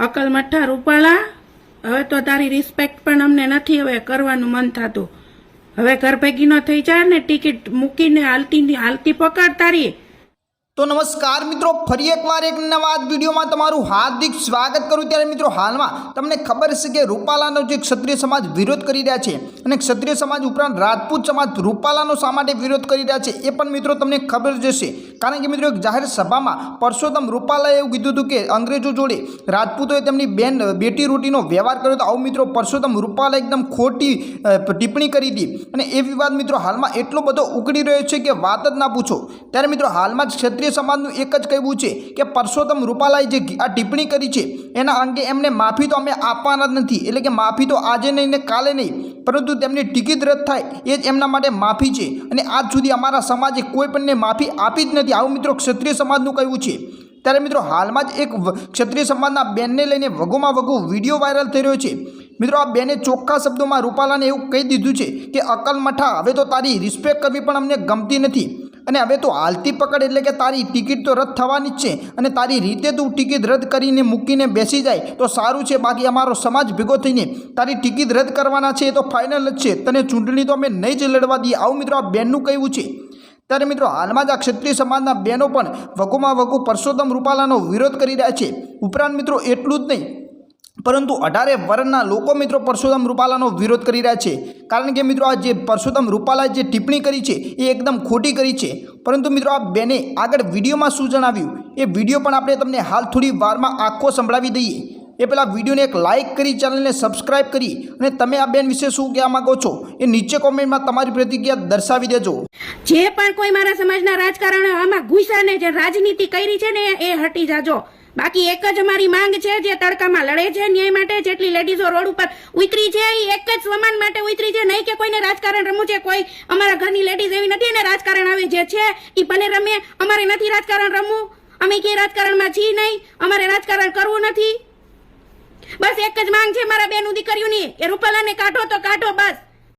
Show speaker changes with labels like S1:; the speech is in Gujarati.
S1: અકલ મઠ્ઠા રૂપાલા, હવે તો તારી રિસ્પેક્ટ પણ અમને નથી હવે કરવાનું મન થતું. હવે ઘર ભેગી નો થઈ જાય ને, ટિકિટ મૂકીને હાલતી પકડ તારી.
S2: તો નમસ્કાર મિત્રો, ફરી એકવાર એક નવા વિડીયોમાં તમારું હાર્દિક સ્વાગત કરું. ત્યારે મિત્રો હાલમાં તમને ખબર છે કે રૂપાલાનો જે ક્ષત્રિય સમાજ વિરોધ કરી રહ્યા છે, અને ક્ષત્રિય સમાજ ઉપરાંત રાજપૂત સમાજ રૂપાલાનો શા માટે વિરોધ કરી રહ્યા છે એ પણ મિત્રો તમને ખબર જ હશે. કારણ કે મિત્રો એક જાહેર સભામાં પરસોત્તમ રૂપાલાએ એવું કીધું હતું કે અંગ્રેજો જોડે રાજપૂતોએ તેમની બેટી રોટીનો વ્યવહાર કર્યો. તો આવું મિત્રો પરસોત્તમ રૂપાલા એકદમ ખોટી ટિપ્પણી કરી હતી, અને એ વિવાદ મિત્રો હાલમાં એટલો બધો ઉકળી રહ્યો છે કે વાત જ ના પૂછો. ત્યારે મિત્રો હાલમાં જ ક્ષત્રિય સમાજનું એક જ કહેવું છે કે પરસોત્તમ રૂપાલાએ જે આ ટિપ્પણી કરી છે એના અંગે એમને માફી તો અમે આપવાના જ નથી. એટલે કે માફી તો આજે નહીં ને કાલે નહીં, પરંતુ તેમની ટિકિટ રદ થાય એ જ એમના માટે માફી છે. અને આજ સુધી અમારા સમાજે કોઈ પણને માફી આપી જ નથી, આવું મિત્રો ક્ષત્રિય સમાજનું કહેવું છે. ત્યારે મિત્રો હાલમાં જ એક ક્ષત્રિય સમાજના બેનને લઈને વધુમાં વધુ વિડીયો વાયરલ થઈ રહ્યો છે. મિત્રો આ બેને ચોખ્ખા શબ્દોમાં રૂપાલાને એવું કહી દીધું છે કે અકલ મઠા, હવે તો તારી રિસ્પેક્ટ કરવી પણ અમને ગમતી નથી, અને હવે તો હાલતી પકડ, એટલે કે તારી ટિકિટ તો રદ થવાની જ છે, અને તારી રીતે તું ટિકિટ રદ કરીને મૂકીને બેસી જાય તો સારું છે. બાકી અમારો સમાજ ભેગો થઈને તારી ટિકિટ રદ કરવાના છે એ તો ફાઇનલ જ છે. તને ચૂંટણી તો અમે નહીં જ લડવા દઈએ, આવું મિત્રો આ બેનનું કહેવું છે. ત્યારે મિત્રો હાલમાં જ આ ક્ષત્રિય સમાજના બહેનો પણ વધુમાં વધુ પરસોત્તમ રૂપાલાનો વિરોધ કરી રહ્યા છે. ઉપરાંત મિત્રો એટલું જ નહીં, પરંતુ 18 વર્ષના લોકો મિત્રો પરસોત્તમ રૂપાલાનો વિરોધ કરી રહ્યા છે. કારણ કે મિત્રો આ જે પરસોત્તમ રૂપાલાએ જે ટિપ્પણી કરી છે એ એકદમ ખોટી કરી છે. પરંતુ મિત્રો આ બેને આગળ વિડીયોમાં શું જણાવ્યું એ વિડીયો પણ આપણે તમને હાલ થોડી વારમાં આખો સંભળાવી દઈએ. એ પહેલાં વિડીયોને એક લાઇક કરી, ચેનલને સબસ્ક્રાઇબ કરી, અને તમે આ બેન વિશે શું કહેવા માગો છો એ નીચે કોમેન્ટમાં તમારી પ્રતિક્રિયા દર્શાવી દેજો.
S1: જે પણ કોઈ મારા સમાજના રાજકારણ આમાં ઘૂસ્યા ને જે રાજનીતિ કરી છે ને એ હટી જાજો. બાકી એક જ અમારી માંગ છે, જે તડકામાં લડે છે ન્યાય માટે, જેટલી લેડીઝો રોડ ઉપર ઉતરી છે એ એક જ સમાન માટે ઉતરી છે, નહીં કે કોઈને રાજકારણ રમવું છે. કોઈ અમારા ઘરની લેડીઝ એવી નથી ને રાજકારણ આવે જે છે એ ભલે રમે, અમારે નથી રાજકારણ રમવું, અમે કે રાજકારણમાં છીએ નહીં, અમારે રાજકારણ કરવું નથી. બસ એક જ માંગ છે મારા બેન દીકરીઓની, એ રૂપાલાને કાઢો તો કાઢો બસ.